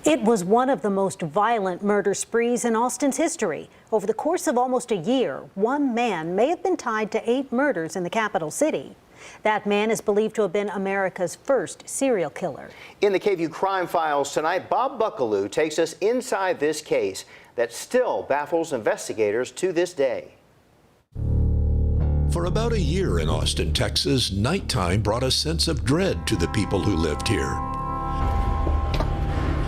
It was one of the most violent murder sprees in Austin's history. Over the course of almost a year, one man may have been tied to 8 murders in the capital city. That man is believed to have been America's first serial killer. In the KVUE Crime Files tonight, Bob Buckaloo takes us inside this case that still baffles investigators to this day. For about a year in Austin, Texas, nighttime brought a sense of dread to the people who lived here.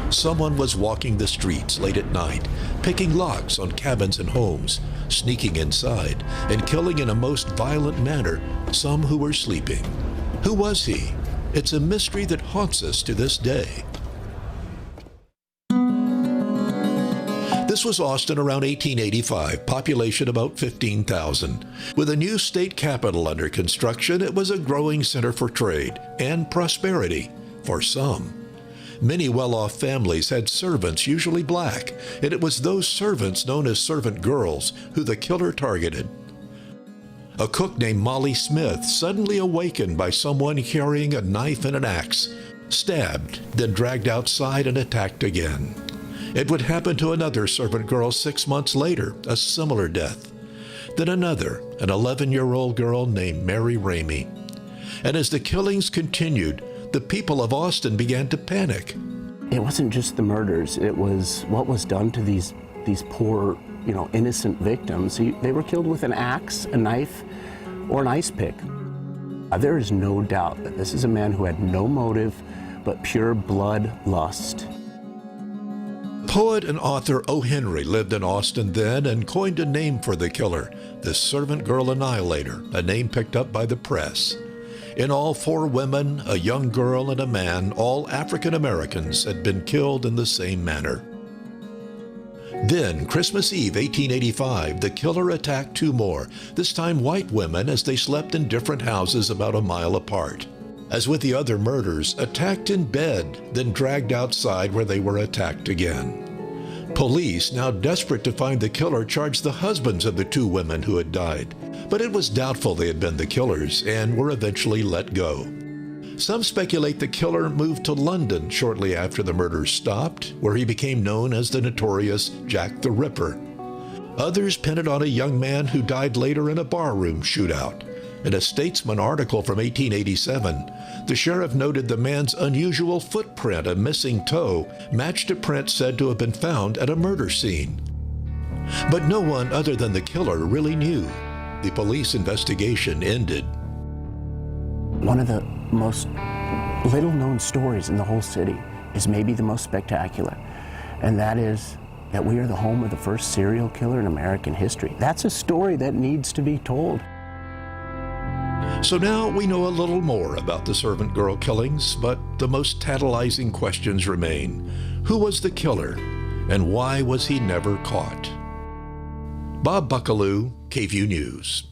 Someone was walking the streets late at night, picking locks on cabins and homes, sneaking inside, and killing in a most violent manner some who were sleeping. Who was he? It's a mystery that haunts us to this day. This was Austin around 1885, population about 15,000. With a new state capitol under construction, it was a growing center for trade and prosperity for some. Many well-off families had servants, usually black, and it was those servants known as servant girls who the killer targeted. A cook named Molly Smith, suddenly awakened by someone carrying a knife and an axe, stabbed, then dragged outside and attacked again. It would happen to another servant girl 6 months later, a similar death. Then another, an 11-year-old girl named Mary Ramey. And as the killings continued, the people of Austin began to panic. It wasn't just the murders, it was what was done to these poor, innocent victims. They were killed with an axe, a knife, or an ice pick. There is no doubt that this is a man who had no motive but pure blood lust. Poet and author O. Henry lived in Austin then and coined a name for the killer, the Servant Girl Annihilator, a name picked up by the press. In all, 4 women, a young girl, and a man, all African Americans, had been killed in the same manner. Then, Christmas Eve, 1885, the killer attacked 2 more, this time white women as they slept in different houses about a mile apart. As with the other murders, attacked in bed, then dragged outside where they were attacked again. Police, now desperate to find the killer, charged the husbands of the 2 women who had died. But it was doubtful they had been the killers and were eventually let go. Some speculate the killer moved to London shortly after the murders stopped, where he became known as the notorious Jack the Ripper. Others pin it on a young man who died later in a barroom shootout. In a Statesman article from 1887, the sheriff noted the man's unusual footprint, a missing toe, matched a print said to have been found at a murder scene. But no one other than the killer really knew. The police investigation ended. One of the most little-known stories in the whole city is maybe the most spectacular, and that is that we are the home of the first serial killer in American history. That's a story that needs to be told. So now we know a little more about the servant girl killings, but the most tantalizing questions remain. Who was the killer, and why was he never caught? Bob Buckaloo, KVUE News.